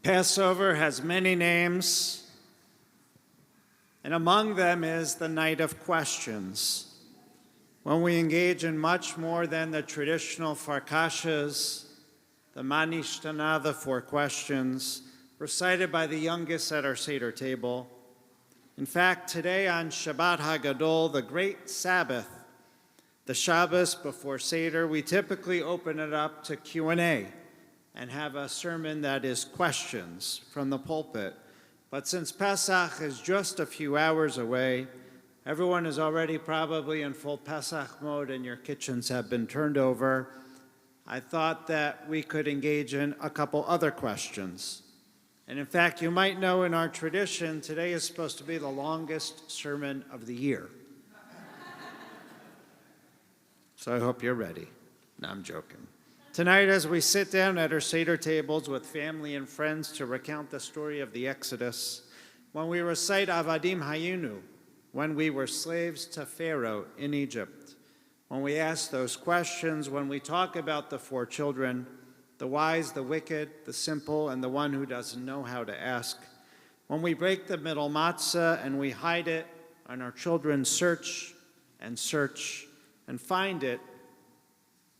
Passover has many names, and among them is the night of questions, when we engage in much more than the traditional farkashas, the manishtana, the four questions, recited by the youngest at our Seder table. In fact, today on Shabbat HaGadol, the great Sabbath, the Shabbos before Seder, we typically open it up to Q&A and have a sermon that is questions from the pulpit. But since Pesach is just a few hours away, everyone is already probably in full Pesach mode and your kitchens have been turned over. I thought that we could engage in a couple other questions. And in fact, you might know in our tradition, today is supposed to be the longest sermon of the year. So I hope you're ready. No, I'm joking. Tonight, as we sit down at our Seder tables with family and friends to recount the story of the Exodus, when we recite Avadim Hayinu, when we were slaves to Pharaoh in Egypt, when we ask those questions, when we talk about the four children, the wise, the wicked, the simple, and the one who doesn't know how to ask, when we break the middle matzah and we hide it, and our children search and find it,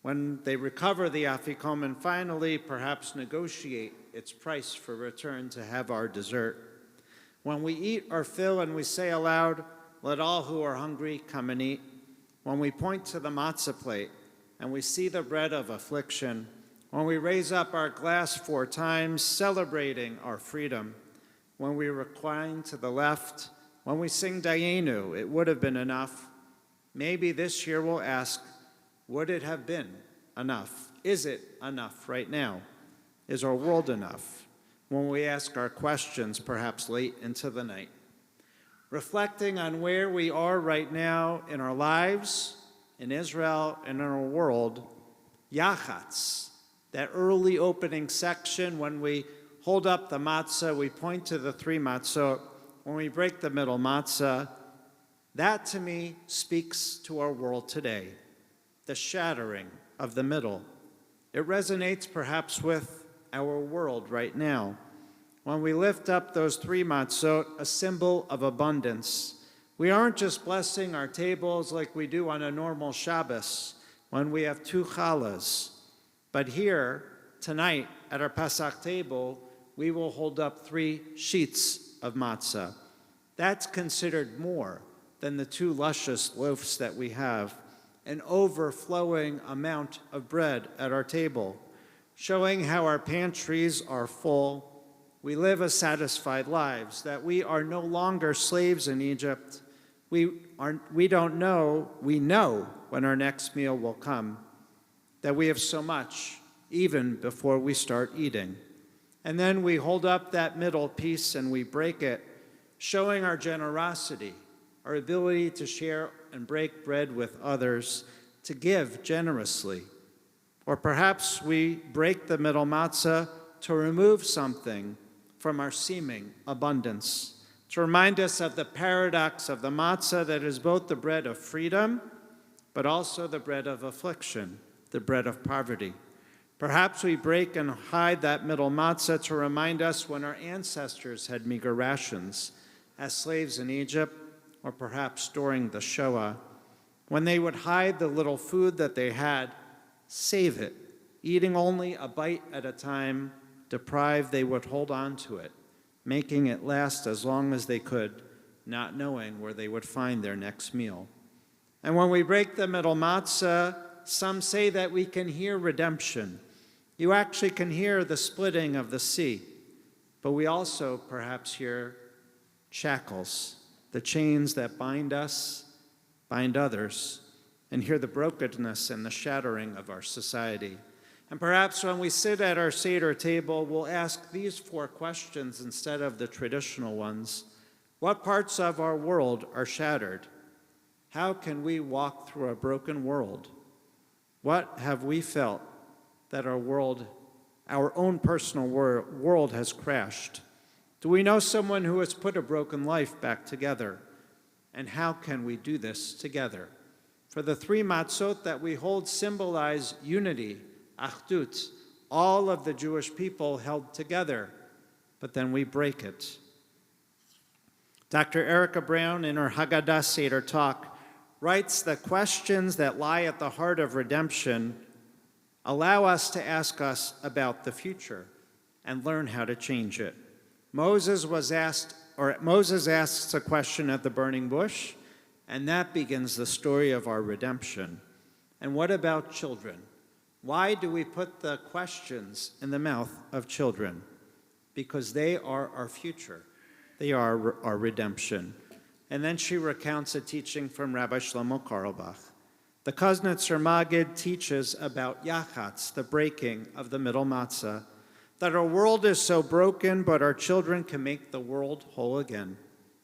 when they recover the afikom and finally perhaps negotiate its price for return to have our dessert. When we eat our fill and we say aloud, let all who are hungry come and eat. When we point to the matzah plate and we see the bread of affliction. When we raise up our glass 4 times, celebrating our freedom. When we recline to the left, when we sing Dayenu, it would have been enough. Maybe this year we'll ask, would it have been enough? Is it enough right now? Is our world enough? When we ask our questions, perhaps late into the night. Reflecting on where we are right now in our lives, in Israel, and in our world, Yachatz, that early opening section when we hold up the matzah, we point to the 3 matzot, when we break the middle matzah, that to me speaks to our world today. The shattering of the middle. It resonates perhaps with our world right now. When we lift up those 3 matzot, a symbol of abundance, we aren't just blessing our tables like we do on a normal Shabbos when we have 2 challahs, but here, tonight, at our Pesach table, we will hold up 3 sheets of matzah. That's considered more than the 2 luscious loaves that we have. An overflowing amount of bread at our table, showing how our pantries are full. We live a satisfied lives, that we are no longer slaves in Egypt. We know when our next meal will come, that we have so much, even before we start eating. And then we hold up that middle piece and we break it, showing our generosity, our ability to share and break bread with others, to give generously. Or perhaps we break the middle matzah to remove something from our seeming abundance, to remind us of the paradox of the matzah that is both the bread of freedom, but also the bread of affliction, the bread of poverty. Perhaps we break and hide that middle matzah to remind us when our ancestors had meager rations as slaves in Egypt, or perhaps during the Shoah, when they would hide the little food that they had, save it, eating only a bite at a time. Deprived, they would hold on to it, making it last as long as they could, not knowing where they would find their next meal. And when we break the middle matzah, some say that we can hear redemption. You actually can hear the splitting of the sea, but we also perhaps hear shackles, the chains that bind us, bind others, and hear the brokenness and the shattering of our society. And perhaps when we sit at our Seder table, we'll ask these 4 questions instead of the traditional ones. What parts of our world are shattered? How can we walk through a broken world? What have we felt that our own personal world has crashed? Do we know someone who has put a broken life back together? And how can we do this together? For the 3 matzot that we hold symbolize unity, achdut, all of the Jewish people held together but then we break it. Dr. Erica Brown, in her Haggadah Seder talk, writes that questions that lie at the heart of redemption allow us to ask us about the future and learn how to change it. Moses asks a question at the burning bush, and that begins the story of our redemption. And what about children? Why do we put the questions in the mouth of children? Because they are our future. They are our redemption. And then she recounts a teaching from Rabbi Shlomo Carlebach. The Kuznetzer Maggid teaches about yachatz, the breaking of the middle matzah, that our world is so broken, but our children can make the world whole again.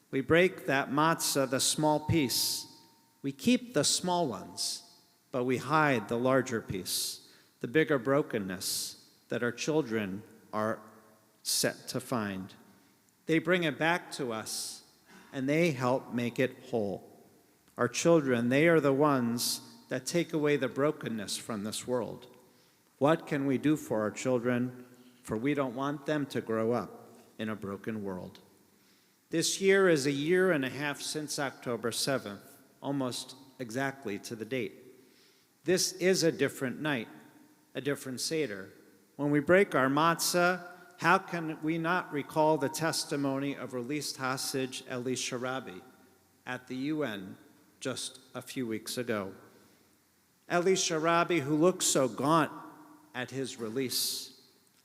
We break that matzah, the small piece. We keep the small ones, but we hide the larger piece, the bigger brokenness that our children are set to find. They bring it back to us, and they help make it whole. Our children, they are the ones that take away the brokenness from this world. What can we do for our children? For we don't want them to grow up in a broken world. This year is a year and a half since October 7th, almost exactly to the date. This is a different night, a different Seder. When we break our matzah, how can we not recall the testimony of released hostage Elisha Rabbi at the UN just a few weeks ago? Elisha Rabbi, who looked so gaunt at his release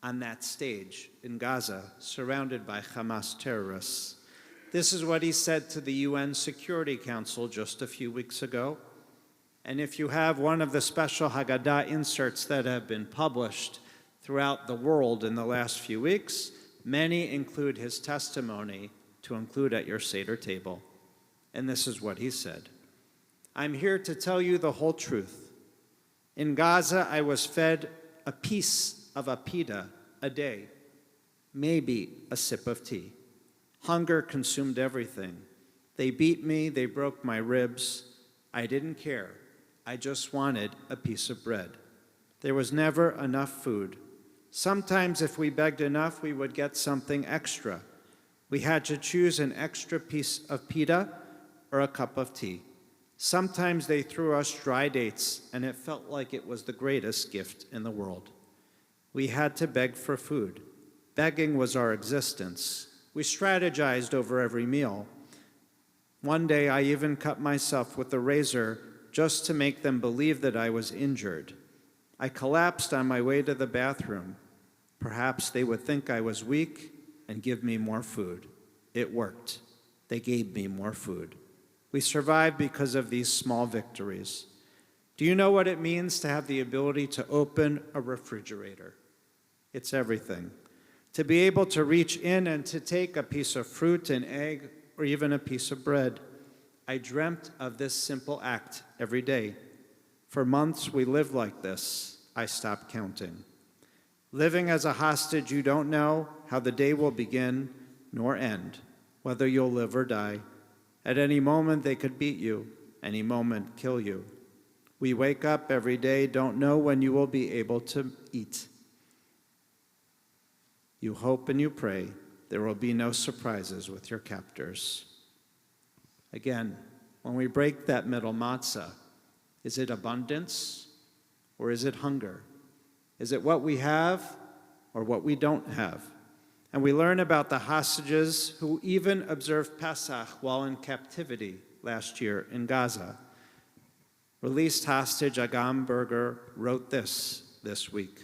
on that stage in Gaza, surrounded by Hamas terrorists. This is what he said to the UN Security Council just a few weeks ago. And if you have one of the special Haggadah inserts that have been published throughout the world in the last few weeks, many include his testimony to include at your Seder table. And this is what he said. I'm here to tell you the whole truth. In Gaza, I was fed a piece of a pita a day, maybe a sip of tea. Hunger consumed everything. They beat me, they broke my ribs. I didn't care. I just wanted a piece of bread. There was never enough food. Sometimes if we begged enough, we would get something extra. We had to choose an extra piece of pita or a cup of tea. Sometimes they threw us dry dates, and it felt like it was the greatest gift in the world. We had to beg for food. Begging was our existence. We strategized over every meal. One day, I even cut myself with a razor just to make them believe that I was injured. I collapsed on my way to the bathroom. Perhaps they would think I was weak and give me more food. It worked. They gave me more food. We survived because of these small victories. Do you know what it means to have the ability to open a refrigerator? It's everything. To be able to reach in and to take a piece of fruit, an egg, or even a piece of bread. I dreamt of this simple act every day. For months we lived like this. I stopped counting. Living as a hostage, you don't know how the day will begin nor end, whether you'll live or die. At any moment they could beat you, any moment kill you. We wake up every day, don't know when you will be able to eat. You hope and you pray there will be no surprises with your captors. Again, when we break that middle matzah, is it abundance or is it hunger? Is it what we have or what we don't have? And we learn about the hostages who even observed Pesach while in captivity last year in Gaza. Released hostage Agam Berger wrote this week.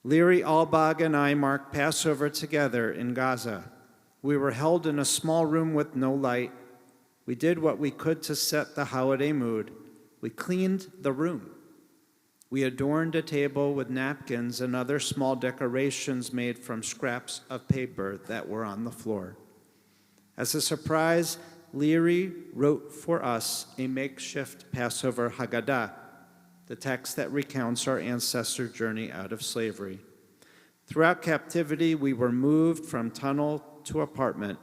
Leary Albag and I marked Passover together in Gaza. We were held in a small room with no light. We did what we could to set the holiday mood. We cleaned the room. We adorned a table with napkins and other small decorations made from scraps of paper that were on the floor. As a surprise, Leary wrote for us a makeshift Passover Haggadah, the text that recounts our ancestors' journey out of slavery. Throughout captivity, we were moved from tunnel to apartment.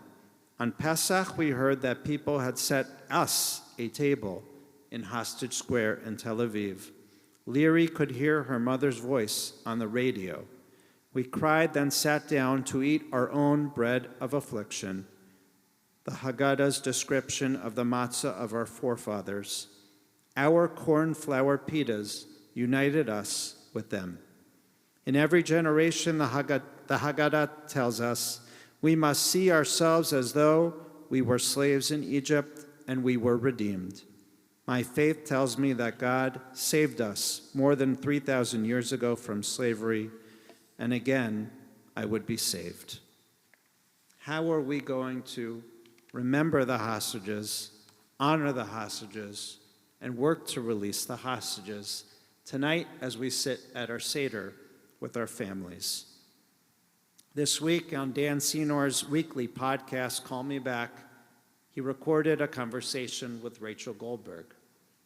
On Pesach, we heard that people had set us a table in Hostage Square in Tel Aviv. Leary could hear her mother's voice on the radio. We cried, then sat down to eat our own bread of affliction, the Haggadah's description of the matzah of our forefathers. Our corn-flour pitas united us with them. In every generation, the Haggadah tells us, we must see ourselves as though we were slaves in Egypt and we were redeemed. My faith tells me that God saved us more than 3,000 years ago from slavery, and again, I would be saved. How are we going to remember the hostages, honor the hostages, and work to release the hostages tonight as we sit at our Seder with our families? This week on Dan Senor's weekly podcast, Call Me Back, he recorded a conversation with Rachel Goldberg,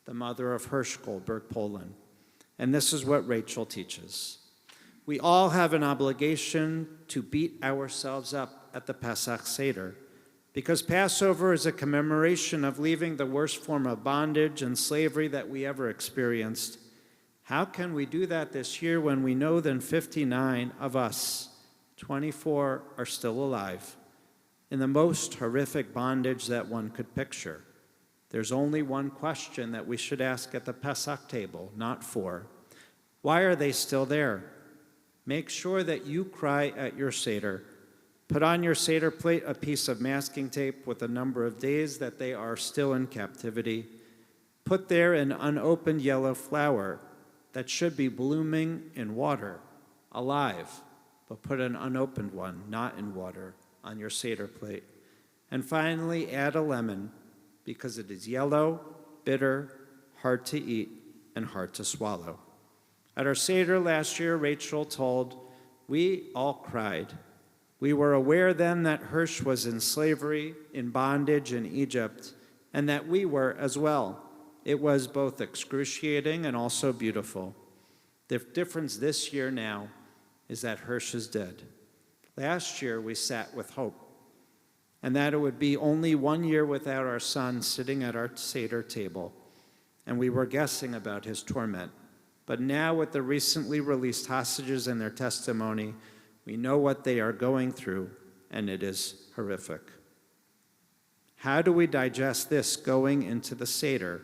the mother of Hirsch Goldberg, Poland. And this is what Rachel teaches. We all have an obligation to beat ourselves up at the Pesach Seder, because Passover is a commemoration of leaving the worst form of bondage and slavery that we ever experienced. How can we do that this year when we know that 59 of us, 24, are still alive in the most horrific bondage that one could picture? There's only one question that we should ask at the Pesach table, not four. Why are they still there? Make sure that you cry at your Seder. Put on your Seder plate a piece of masking tape with the number of days that they are still in captivity. Put there an unopened yellow flower that should be blooming in water, alive, but put an unopened one, not in water, on your Seder plate. And finally, add a lemon, because it is yellow, bitter, hard to eat, and hard to swallow. At our Seder last year, Rachel told, we all cried. We were aware then that Hirsch was in slavery, in bondage in Egypt, and that we were as well. It was both excruciating and also beautiful. The difference this year now is that Hirsch is dead. Last year we sat with hope, and that it would be only 1 year without our son sitting at our Seder table, and we were guessing about his torment. But now with the recently released hostages and their testimony, we know what they are going through, and it is horrific. How do we digest this going into the Seder?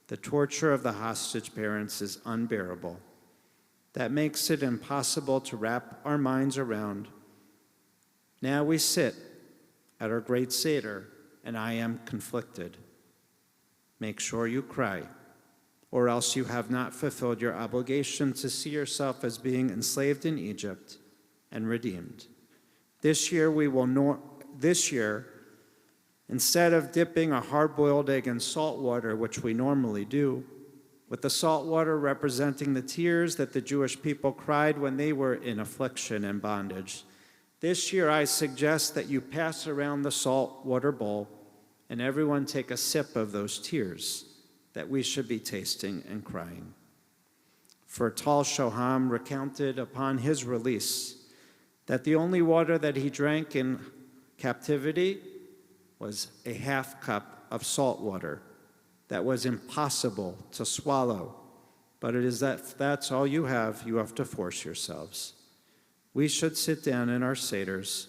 The torture of the hostage parents is unbearable. That makes it impossible to wrap our minds around. Now we sit at our great Seder, and I am conflicted. Make sure you cry, or else you have not fulfilled your obligation to see yourself as being enslaved in Egypt and redeemed. This year, instead of dipping a hard-boiled egg in salt water, which we normally do, with the salt water representing the tears that the Jewish people cried when they were in affliction and bondage, this year I suggest that you pass around the salt water bowl and everyone take a sip of those tears that we should be tasting and crying. For Tal Shoham recounted upon his release that the only water that he drank in captivity was a half cup of salt water that was impossible to swallow. But it is that's all you have to force yourselves. We should sit down in our Seders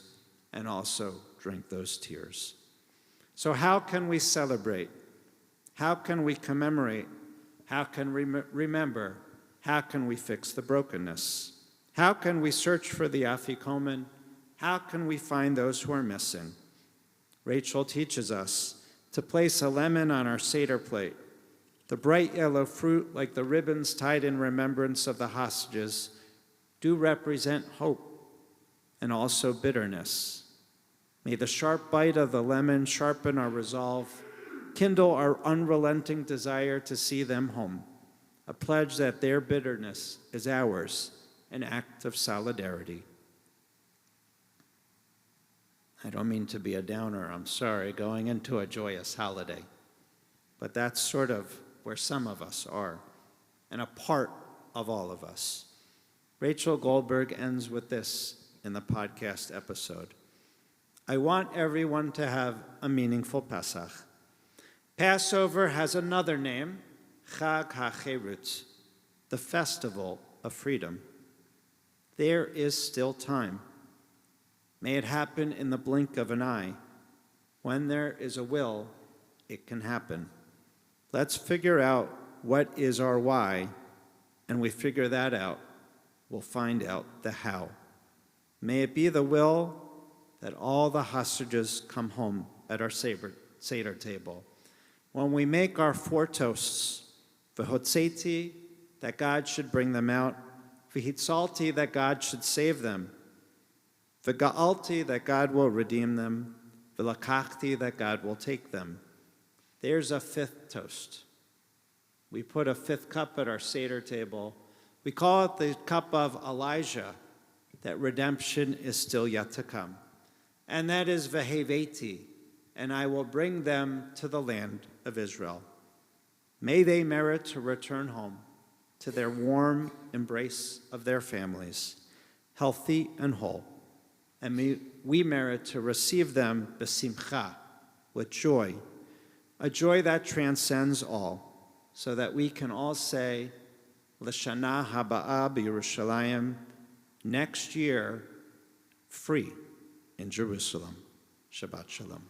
and also drink those tears. So how can we celebrate? How can we commemorate? How can we remember? How can we fix the brokenness? How can we search for the afikomen? How can we find those who are missing? Rachel teaches us to place a lemon on our Seder plate. The bright yellow fruit, like the ribbons tied in remembrance of the hostages, do represent hope and also bitterness. May the sharp bite of the lemon sharpen our resolve, kindle our unrelenting desire to see them home, a pledge that their bitterness is ours, an act of solidarity. I don't mean to be a downer, I'm sorry, going into a joyous holiday. But that's sort of where some of us are, and a part of all of us. Rachel Goldberg ends with this in the podcast episode. I want everyone to have a meaningful Pesach. Passover has another name, Chag HaCherut, the festival of freedom. There is still time. May it happen in the blink of an eye. When there is a will, it can happen. Let's figure out what is our why, and we figure that out, we'll find out the how. May it be the will that all the hostages come home at our Seder table. When we make our 4 toasts, v'hotzeti, that God should bring them out, v'hitzalti, that God should save them, v'ga'alti, that God will redeem them, v'lakachti, that God will take them. There's a 5th toast. We put a 5th cup at our Seder table. We call it the cup of Elijah, that redemption is still yet to come. And that is v'heveti, and I will bring them to the land of Israel. May they merit to return home to their warm embrace of their families, healthy and whole. And may we merit to receive them b'simcha, with joy, a joy that transcends all, so that we can all say, L'shana haba'a b'Yerushalayim, next year, free in Jerusalem. Shabbat Shalom.